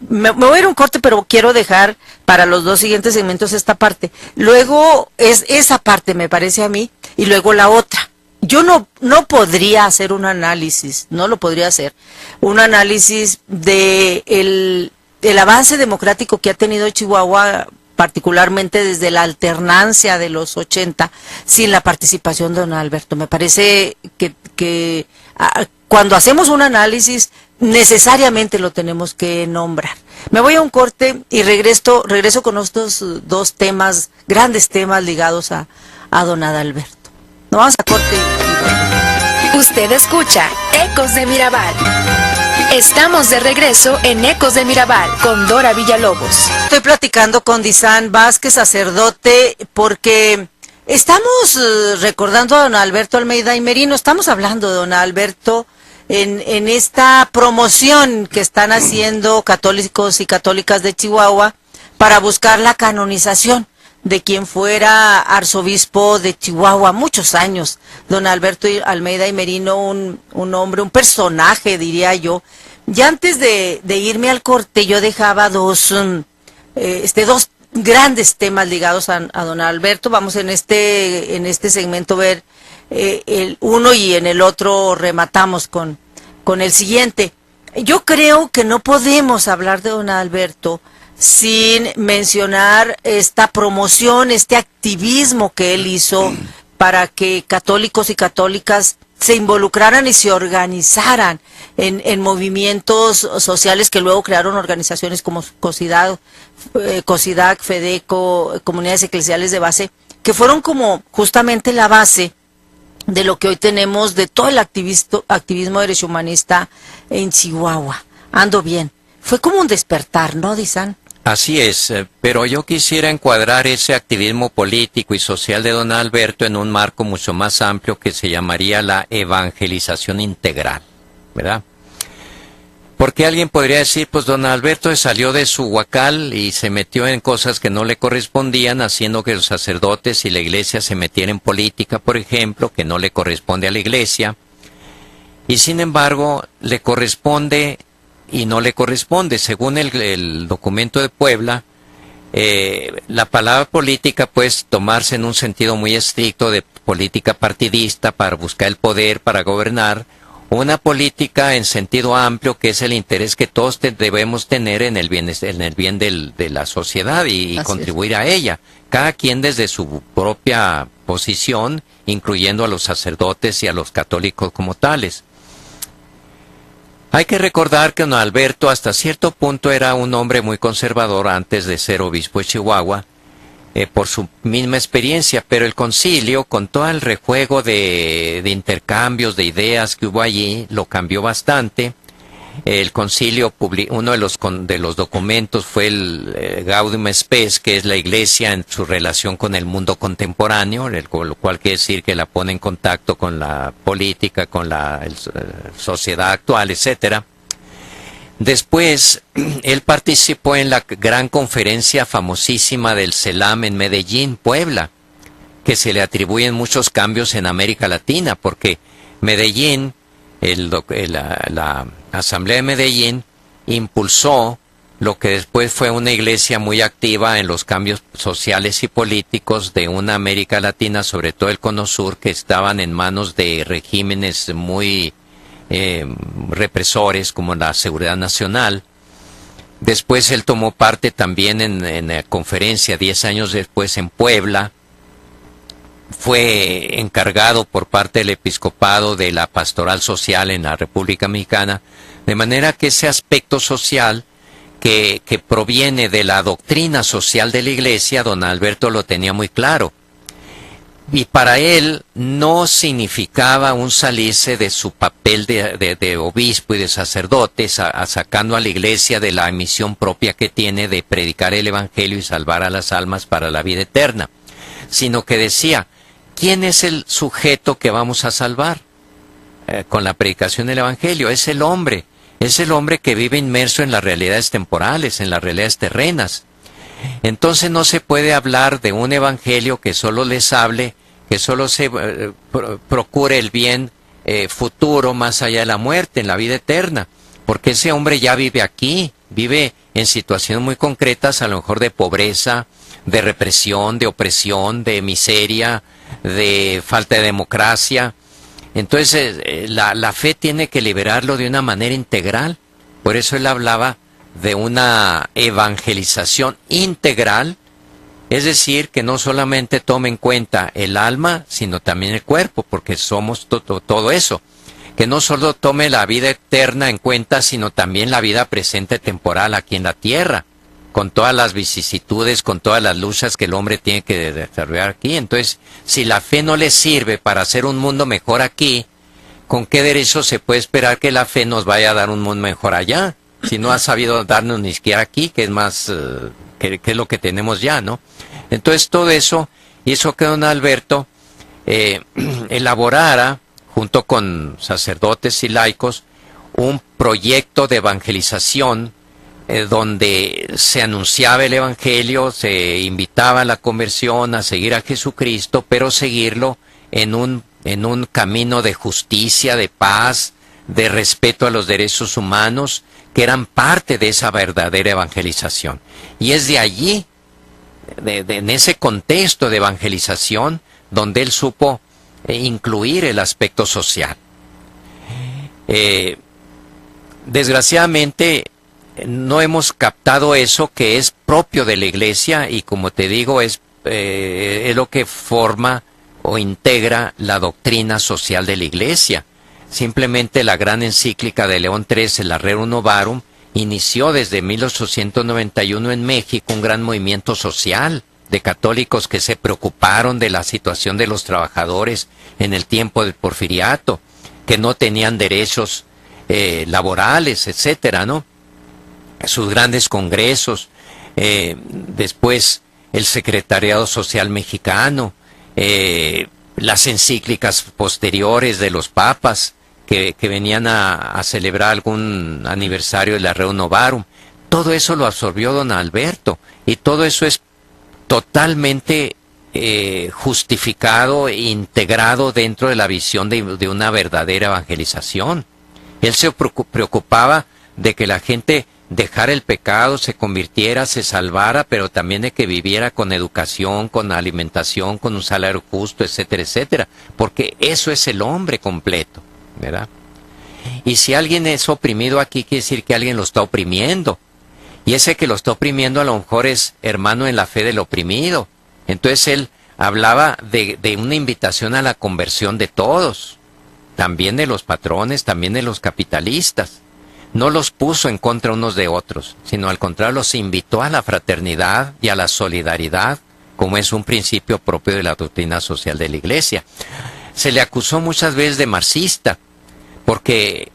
Me voy a ir a un corte, pero quiero dejar para los dos siguientes segmentos esta parte. Luego, esa parte me parece a mí, y luego la otra. Yo no podría hacer un análisis, no lo podría hacer, un análisis de el avance democrático que ha tenido Chihuahua, particularmente desde la alternancia de los 80, sin la participación de don Alberto. Me parece que cuando hacemos un análisis, necesariamente lo tenemos que nombrar. Me voy a un corte y regreso con estos dos temas, grandes temas ligados a don Adalberto. Nos vamos a corte y volvemos. Usted escucha Ecos de Mirabal. Estamos de regreso en Ecos de Mirabal con Dora Villalobos. Estoy platicando con Disán Vázquez, sacerdote, porque estamos recordando a don Alberto Almeida y Merino. Estamos hablando de don Alberto en esta promoción que están haciendo católicos y católicas de Chihuahua para buscar la canonización de quien fuera arzobispo de Chihuahua muchos años, don Alberto Almeida y Merino, un hombre, un personaje, diría yo. Ya antes de irme al corte, yo dejaba dos grandes temas ligados a don Alberto. Vamos en este segmento ver el uno, y en el otro rematamos con el siguiente. Yo creo que no podemos hablar de don Alberto sin mencionar esta promoción, este activismo que él hizo para que católicos y católicas se involucraran y se organizaran en movimientos sociales que luego crearon organizaciones como COSIDAC, Fedeco, comunidades eclesiales de base, que fueron como justamente la base de lo que hoy tenemos de todo el activismo derechohumanista en Chihuahua. Ando bien. Fue como un despertar, ¿no, Disán? Así es, pero yo quisiera encuadrar ese activismo político y social de don Alberto en un marco mucho más amplio que se llamaría la evangelización integral, ¿verdad? Porque alguien podría decir, pues don Alberto salió de su huacal y se metió en cosas que no le correspondían, haciendo que los sacerdotes y la iglesia se metieran en política, por ejemplo, que no le corresponde a la iglesia, y sin embargo le corresponde y no le corresponde. Según el documento de Puebla, la palabra política puede tomarse en un sentido muy estricto de política partidista para buscar el poder, para gobernar, o una política en sentido amplio, que es el interés que todos debemos tener en el bien de la sociedad y contribuir a ella, cada quien desde su propia posición, incluyendo a los sacerdotes y a los católicos como tales. Hay que recordar que don Alberto hasta cierto punto era un hombre muy conservador antes de ser obispo de Chihuahua, por su misma experiencia, pero el concilio, con todo el rejuego de intercambios de ideas que hubo allí, lo cambió bastante. El concilio, uno de los documentos fue el Gaudium Spes, que es la iglesia en su relación con el mundo contemporáneo, lo cual quiere decir que la pone en contacto con la política, con la sociedad actual, etcétera. Después, él participó en la gran conferencia famosísima del CELAM en Medellín, Puebla, que se le atribuyen muchos cambios en América Latina, porque Medellín, la Asamblea de Medellín, impulsó lo que después fue una iglesia muy activa en los cambios sociales y políticos de una América Latina, sobre todo el Cono Sur, que estaban en manos de regímenes muy represores como la Seguridad Nacional. Después él tomó parte también en la conferencia 10 años después en Puebla. Fue encargado por parte del episcopado de la pastoral social en la República Mexicana, de manera que ese aspecto social que proviene de la doctrina social de la Iglesia, don Alberto lo tenía muy claro. Y para él no significaba un salirse de su papel de obispo y de sacerdote, sacando a la Iglesia de la misión propia que tiene de predicar el Evangelio y salvar a las almas para la vida eterna, sino que decía, ¿quién es el sujeto que vamos a salvar con la predicación del Evangelio? Es el hombre que vive inmerso en las realidades temporales, en las realidades terrenas. Entonces no se puede hablar de un evangelio que solo les hable, que solo se procure el bien futuro más allá de la muerte, en la vida eterna, porque ese hombre ya vive aquí, vive en situaciones muy concretas, a lo mejor de pobreza, de represión, de opresión, de miseria, de falta de democracia. Entonces la fe tiene que liberarlo de una manera integral. Por eso él hablaba de una evangelización integral, es decir, que no solamente tome en cuenta el alma, sino también el cuerpo, porque somos todo eso. Que no solo tome la vida eterna en cuenta, sino también la vida presente temporal aquí en la tierra, con todas las vicisitudes, con todas las luchas que el hombre tiene que desarrollar aquí. Entonces, si la fe no le sirve para hacer un mundo mejor aquí, ¿con qué derecho se puede esperar que la fe nos vaya a dar un mundo mejor allá? Si no ha sabido darnos ni siquiera aquí, que es más, que es lo que tenemos ya, ¿no? Entonces, todo eso hizo que don Alberto elaborara, junto con sacerdotes y laicos, un proyecto de evangelización donde se anunciaba el Evangelio, se invitaba a la conversión, a seguir a Jesucristo, pero seguirlo en un camino de justicia, de paz, de respeto a los derechos humanos, que eran parte de esa verdadera evangelización. Y es de allí, en ese contexto de evangelización, donde él supo incluir el aspecto social. Desgraciadamente, no hemos captado eso que es propio de la Iglesia y, como te digo, es lo que forma o integra la doctrina social de la Iglesia. Simplemente la gran encíclica de León XIII, la Rerum Novarum, inició desde 1891 en México un gran movimiento social de católicos que se preocuparon de la situación de los trabajadores en el tiempo del Porfiriato, que no tenían derechos laborales, etcétera, ¿no? Sus grandes congresos, después el Secretariado Social Mexicano, las encíclicas posteriores de los papas que venían a celebrar algún aniversario de la Rerum Novarum. Todo eso lo absorbió don Alberto y todo eso es totalmente justificado e integrado dentro de la visión de una verdadera evangelización. Él se preocupaba de que la gente dejara el pecado, se convirtiera, se salvara, pero también de que viviera con educación, con alimentación, con un salario justo, etcétera, etcétera, porque eso es el hombre completo, ¿verdad? Y si alguien es oprimido aquí, quiere decir que alguien lo está oprimiendo, y ese que lo está oprimiendo a lo mejor es hermano en la fe del oprimido. Entonces él hablaba de una invitación a la conversión de todos, también de los patrones, también de los capitalistas. No los puso en contra unos de otros, sino al contrario los invitó a la fraternidad y a la solidaridad, como es un principio propio de la doctrina social de la Iglesia. Se le acusó muchas veces de marxista, porque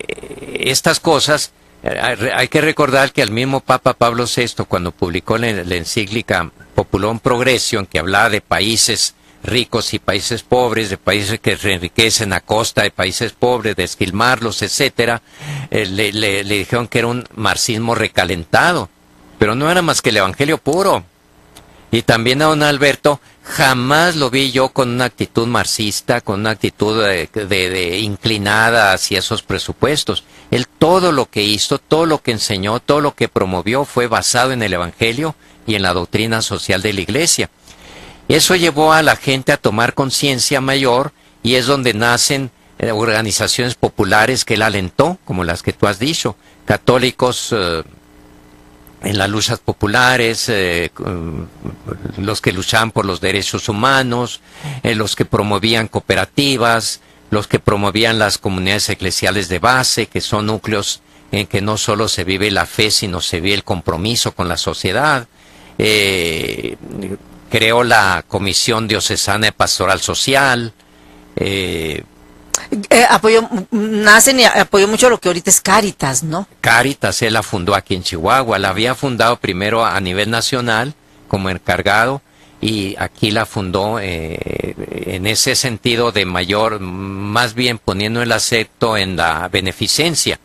estas cosas, hay que recordar que al mismo Papa Pablo VI, cuando publicó la encíclica Populum Progressio, en que hablaba de países ricos y países pobres, de países que se enriquecen a costa de países pobres, de esquilmarlos, etcétera, le dijeron que era un marxismo recalentado, pero no era más que el evangelio puro. Y también a don Alberto jamás lo vi yo con una actitud marxista, con una actitud de inclinada hacia esos presupuestos. Él todo lo que hizo, todo lo que enseñó, todo lo que promovió fue basado en el Evangelio y en la doctrina social de la Iglesia. Eso llevó a la gente a tomar conciencia mayor y es donde nacen organizaciones populares que él alentó, como las que tú has dicho, católicos en las luchas populares, los que luchaban por los derechos humanos, los que promovían cooperativas, los que promovían las comunidades eclesiales de base, que son núcleos en que no solo se vive la fe, sino se vive el compromiso con la sociedad. Creó la Comisión Diocesana de Pastoral Social. Apoyó mucho lo que ahorita es Cáritas, ¿no? Cáritas, él la fundó aquí en Chihuahua. La había fundado primero a nivel nacional como encargado y aquí la fundó en ese sentido de mayor, más bien poniendo el acento en la beneficencia.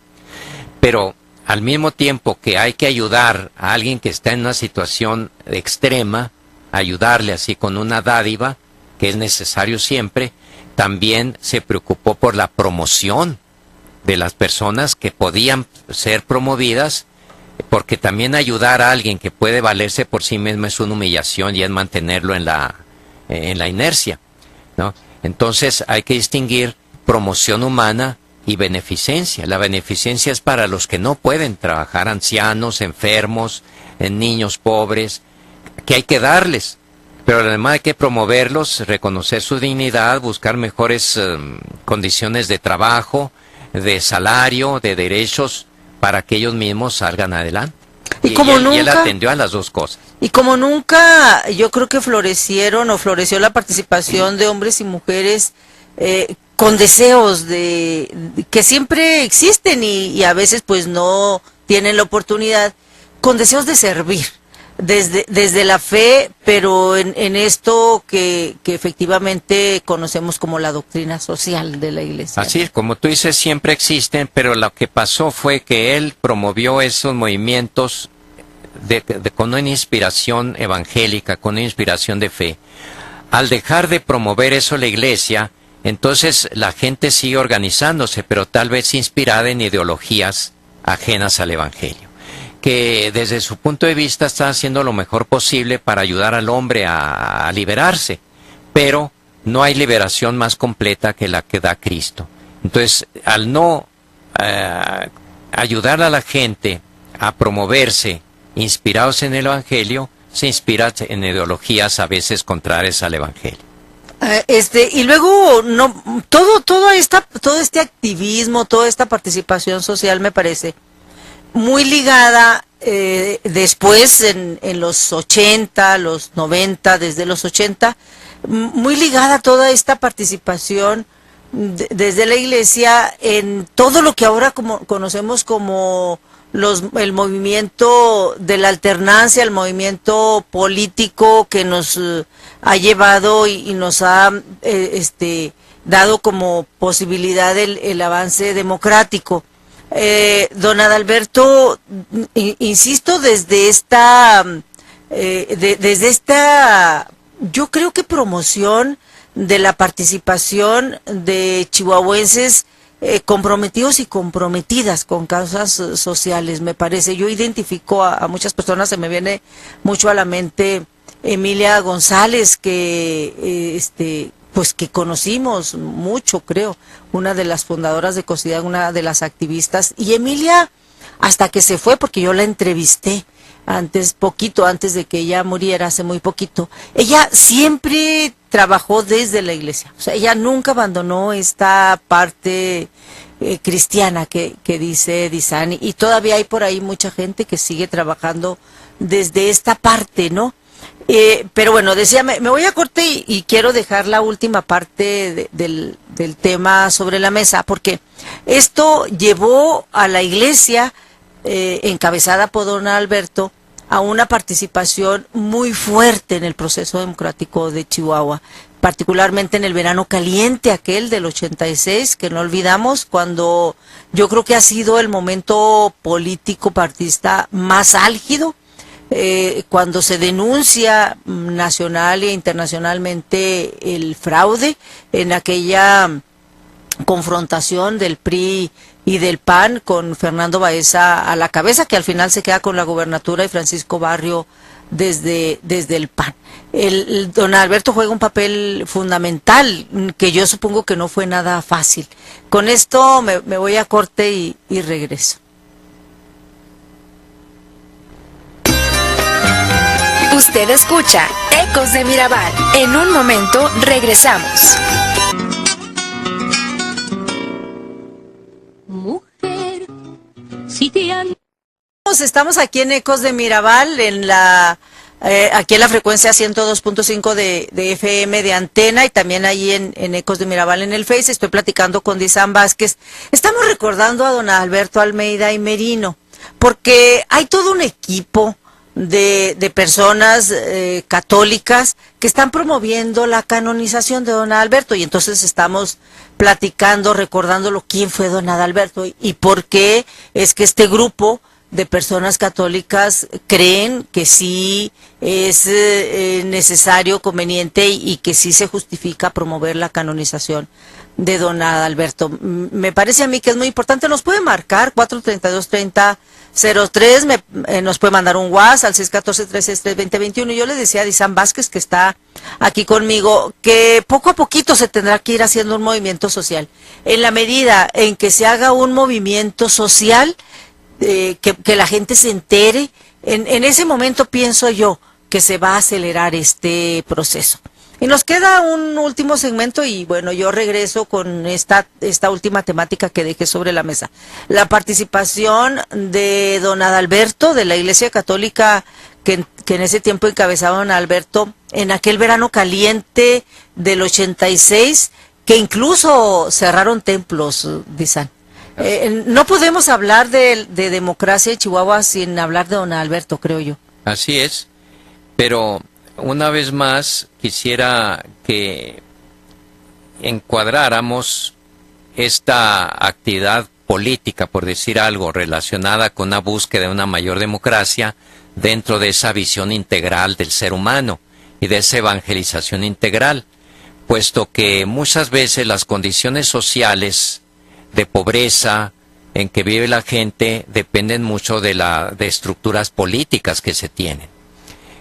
Pero al mismo tiempo que hay que ayudar a alguien que está en una situación extrema, ayudarle así con una dádiva, que es necesario siempre, también se preocupó por la promoción de las personas que podían ser promovidas, porque también ayudar a alguien que puede valerse por sí mismo es una humillación y es mantenerlo en la inercia, ¿no? Entonces hay que distinguir promoción humana y beneficencia. La beneficencia es para los que no pueden trabajar, ancianos, enfermos, niños pobres, que hay que darles. Pero además hay que promoverlos, reconocer su dignidad, buscar mejores condiciones de trabajo, de salario, de derechos, para que ellos mismos salgan adelante. Y él atendió a las dos cosas. Y como nunca, yo creo que floreció la participación de hombres y mujeres con deseos que siempre existen y a veces pues no tienen la oportunidad, con deseos de servir. Desde la fe, pero en esto que efectivamente conocemos como la doctrina social de la Iglesia. Así es, como tú dices, siempre existen, pero lo que pasó fue que él promovió esos movimientos con una inspiración evangélica, con una inspiración de fe. Al dejar de promover eso la Iglesia, entonces la gente sigue organizándose, pero tal vez inspirada en ideologías ajenas al Evangelio, que desde su punto de vista está haciendo lo mejor posible para ayudar al hombre a liberarse, pero no hay liberación más completa que la que da Cristo. Entonces, al no ayudar a la gente a promoverse inspirados en el Evangelio, se inspira en ideologías a veces contrarias al Evangelio. Y luego todo este activismo, toda esta participación social me parece muy ligada después en los 80, los 90, desde los 80, muy ligada toda esta participación desde la Iglesia en todo lo que ahora conocemos como el movimiento de la alternancia, el movimiento político que nos ha llevado y nos ha dado como posibilidad el avance democrático. Don Adalberto, insisto, desde esta, yo creo que promoción de la participación de chihuahuenses comprometidos y comprometidas con causas sociales, me parece. Yo identifico a muchas personas, se me viene mucho a la mente Emilia González, pues que conocimos mucho, creo, una de las fundadoras de COSIDAD, una de las activistas, y Emilia, hasta que se fue, porque yo la entrevisté poquito antes de que ella muriera, hace muy poquito, ella siempre trabajó desde la Iglesia, o sea, ella nunca abandonó esta parte cristiana que dice Disani, y todavía hay por ahí mucha gente que sigue trabajando desde esta parte, ¿no? Pero bueno, decía, me voy a corte y quiero dejar la última parte del tema sobre la mesa, porque esto llevó a la Iglesia, encabezada por don Alberto, a una participación muy fuerte en el proceso democrático de Chihuahua, particularmente en el verano caliente aquel del 86, que no olvidamos, cuando yo creo que ha sido el momento político partidista más álgido cuando se denuncia nacional e internacionalmente el fraude en aquella confrontación del PRI y del PAN con Fernando Baeza a la cabeza, que al final se queda con la gubernatura, y Francisco Barrio desde el PAN. Don Alberto juega un papel fundamental, que yo supongo que no fue nada fácil. Con esto me voy a corte y regreso. Usted escucha Ecos de Mirabal. En un momento regresamos. Mujer, si te han... Estamos aquí en Ecos de Mirabal, aquí en la frecuencia 102.5 de FM de Antena, y también ahí en Ecos de Mirabal en el Face. Estoy platicando con Disán Vázquez. Estamos recordando a don Alberto Almeida y Merino, porque hay todo un equipo de personas católicas que están promoviendo la canonización de don Alberto, y entonces estamos platicando, recordándolo, quién fue don Adalberto y por qué es que este grupo de personas católicas creen que sí es necesario, conveniente, y que sí se justifica promover la canonización de don Adalberto. Me parece a mí que es muy importante. Nos puede marcar 432-3003, nos puede mandar un WhatsApp al 614-363-2021. Yo le decía a Disán Vázquez, que está aquí conmigo, que poco a poquito se tendrá que ir haciendo un movimiento social. En la medida en que se haga un movimiento social, que la gente se entere, en ese momento pienso yo que se va a acelerar este proceso. Y nos queda un último segmento, y bueno, yo regreso con esta última temática que dejé sobre la mesa. La participación de don Adalberto, de la Iglesia Católica, que en ese tiempo encabezaba don Alberto, en aquel verano caliente del 86, que incluso cerraron templos, Disán. No podemos hablar de democracia en Chihuahua sin hablar de don Alberto, creo yo. Así es, pero una vez más quisiera que encuadráramos esta actividad política, por decir algo, relacionada con una búsqueda de una mayor democracia dentro de esa visión integral del ser humano y de esa evangelización integral, puesto que muchas veces las condiciones sociales de pobreza en que vive la gente dependen mucho de estructuras políticas que se tienen.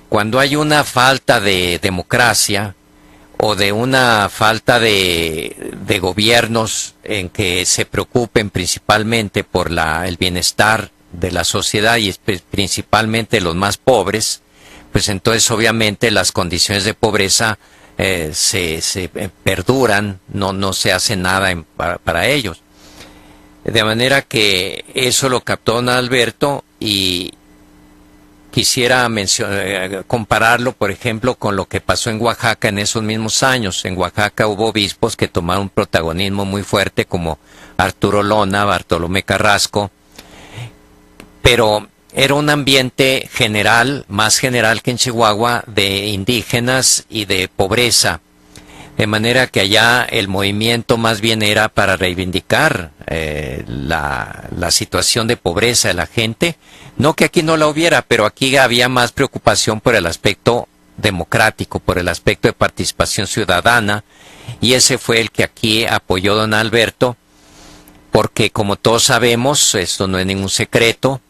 Cuando hay una falta de democracia o de una falta de gobiernos en que se preocupen principalmente por el bienestar de la sociedad y principalmente los más pobres, pues entonces obviamente las condiciones de pobreza se perduran, no se hace nada para ellos. De manera que eso lo captó don Alberto, y quisiera compararlo, por ejemplo, con lo que pasó en Oaxaca en esos mismos años. En Oaxaca hubo obispos que tomaron un protagonismo muy fuerte, como Arturo Lona, Bartolomé Carrasco, pero era un ambiente general, más general que en Chihuahua, de indígenas y de pobreza. De manera que allá el movimiento más bien era para reivindicar la situación de pobreza de la gente. No que aquí no la hubiera, pero aquí había más preocupación por el aspecto democrático, por el aspecto de participación ciudadana, y ese fue el que aquí apoyó don Alberto, porque como todos sabemos, esto no es ningún secreto,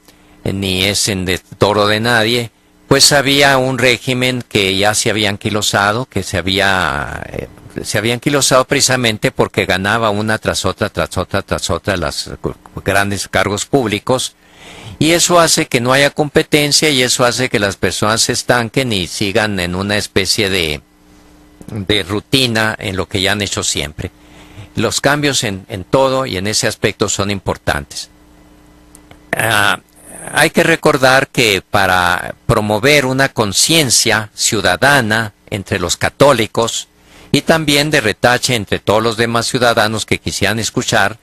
ni es en detoro de nadie, pues había un régimen que ya se había anquilosado, que se había anquilosado precisamente porque ganaba una tras otra los grandes cargos públicos, y eso hace que no haya competencia, y eso hace que las personas se estanquen y sigan en una especie de rutina en lo que ya han hecho siempre. Los cambios en todo y en ese aspecto son importantes. Hay que recordar que para promover una conciencia ciudadana entre los católicos y también de retache entre todos los demás ciudadanos que quisieran escuchar,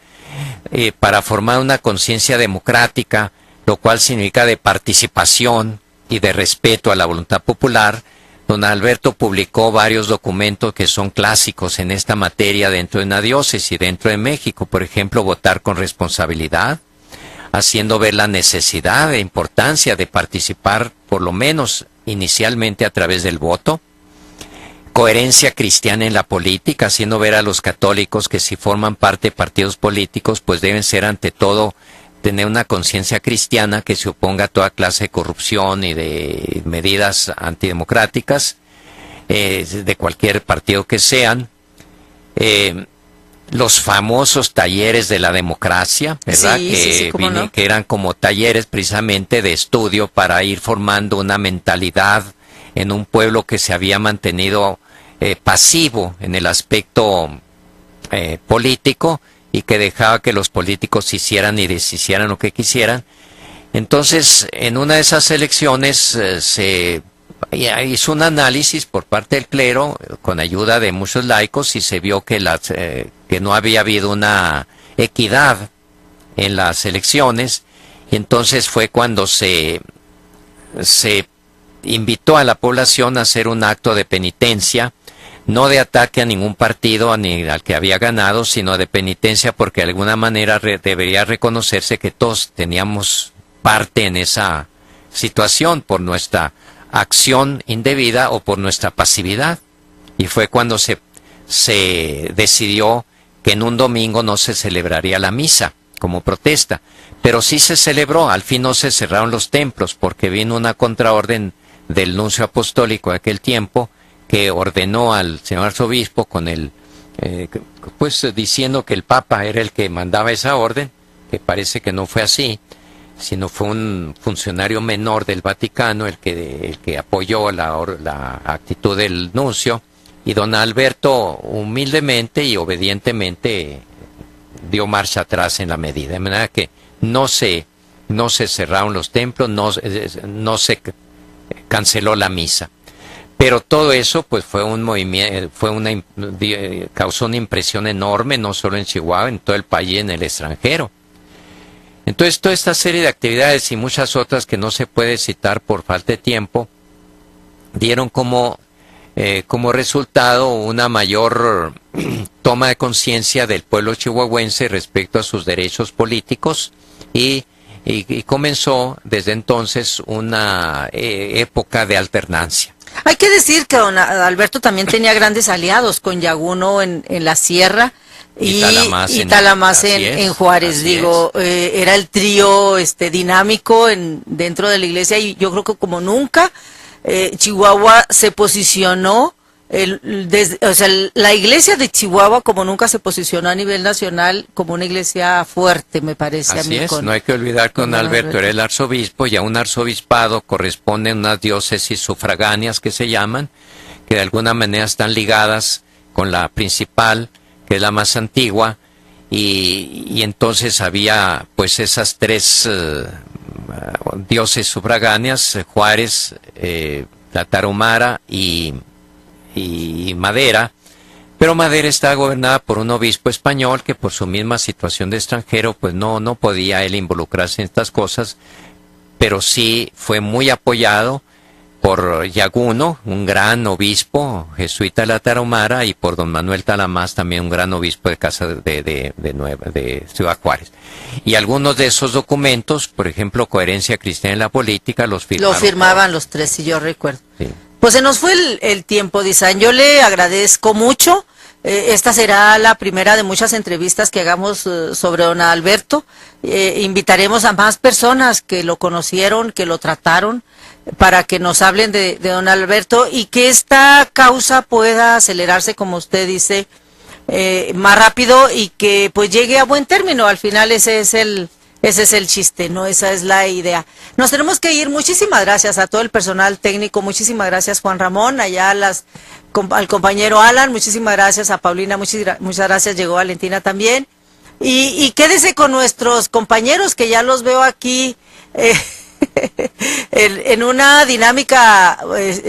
para formar una conciencia democrática, lo cual significa de participación y de respeto a la voluntad popular, don Alberto publicó varios documentos que son clásicos en esta materia dentro de una diócesis, dentro de México. Por ejemplo, Votar con Responsabilidad, haciendo ver la necesidad e importancia de participar, por lo menos inicialmente a través del voto. Coherencia cristiana en la política, haciendo ver a los católicos que si forman parte de partidos políticos, pues deben ser ante todo tener una conciencia cristiana que se oponga a toda clase de corrupción y de medidas antidemocráticas, de cualquier partido que sean. Los famosos talleres de la democracia, ¿verdad? Sí, ¿cómo no? Que eran como talleres precisamente de estudio para ir formando una mentalidad en un pueblo que se había mantenido pasivo en el aspecto político, y que dejaba que los políticos hicieran y deshicieran lo que quisieran. Entonces, en una de esas elecciones se hizo un análisis por parte del clero, con ayuda de muchos laicos, y se vio que que no había habido una equidad en las elecciones, y entonces fue cuando se invitó a la población a hacer un acto de penitencia, no de ataque a ningún partido ni al que había ganado, sino de penitencia, porque de alguna manera debería reconocerse que todos teníamos parte en esa situación por nuestra acción indebida o por nuestra pasividad. Y fue cuando se decidió que en un domingo no se celebraría la misa como protesta, pero sí se celebró. Al fin no se cerraron los templos, porque vino una contraorden del nuncio apostólico de aquel tiempo, que ordenó al señor arzobispo con pues diciendo que el Papa era el que mandaba esa orden, que parece que no fue así, sino fue un funcionario menor del Vaticano el que apoyó la actitud del nuncio, y don Alberto humildemente y obedientemente dio marcha atrás en la medida, de manera que no se cerraron los templos, no se canceló la misa. Pero todo eso pues fue un movimiento, causó una impresión enorme, no solo en Chihuahua, en todo el país, en el extranjero. Entonces toda esta serie de actividades y muchas otras que no se puede citar por falta de tiempo, dieron como resultado una mayor toma de conciencia del pueblo chihuahuense respecto a sus derechos políticos, y comenzó desde entonces una época de alternancia. Hay que decir que don Alberto también tenía grandes aliados con Yaguno en la sierra y Talamás en Juárez. Digo, era el trío dinámico dentro de la iglesia, y yo creo que como nunca Chihuahua se posicionó, la iglesia de Chihuahua como nunca se posicionó a nivel nacional como una iglesia fuerte, me parece. Así es, no hay que olvidar que don Alberto era el arzobispo, y a un arzobispado corresponden unas diócesis sufragáneas que se llaman, que de alguna manera están ligadas con la principal, que es la más antigua, y entonces había pues esas tres diócesis sufragáneas, Juárez, la Tarahumara y Madera, pero Madera estaba gobernada por un obispo español que por su misma situación de extranjero pues no podía él involucrarse en estas cosas, pero sí fue muy apoyado por Yaguno, un gran obispo jesuita de la Tarahumara, y por don Manuel Talamás, también un gran obispo de casa de Ciudad Juárez. Y algunos de esos documentos, por ejemplo, Coherencia Cristiana en la Política, los firmaban los tres, si yo recuerdo. Sí. Pues se nos fue el tiempo, Disan. Yo le agradezco mucho. Esta será la primera de muchas entrevistas que hagamos sobre don Alberto. Invitaremos a más personas que lo conocieron, que lo trataron, para que nos hablen de don Alberto, y que esta causa pueda acelerarse, como usted dice, más rápido, y que pues llegue a buen término. Al final ese es el chiste, ¿no? Esa es la idea. Nos tenemos que ir. Muchísimas gracias a todo el personal técnico. Muchísimas gracias, Juan Ramón, allá al compañero Alan. Muchísimas gracias a Paulina. Muchas gracias. Llegó Valentina también. Y quédese con nuestros compañeros, que ya los veo aquí en una dinámica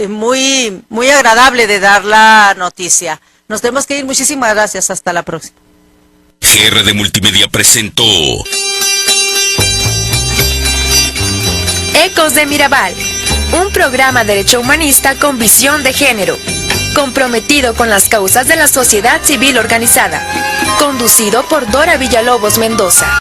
muy, muy agradable de dar la noticia. Nos tenemos que ir. Muchísimas gracias. Hasta la próxima. GRD Multimedia presentó Ecos de Mirabal, un programa derecho humanista con visión de género, comprometido con las causas de la sociedad civil organizada, conducido por Dora Villalobos Mendoza.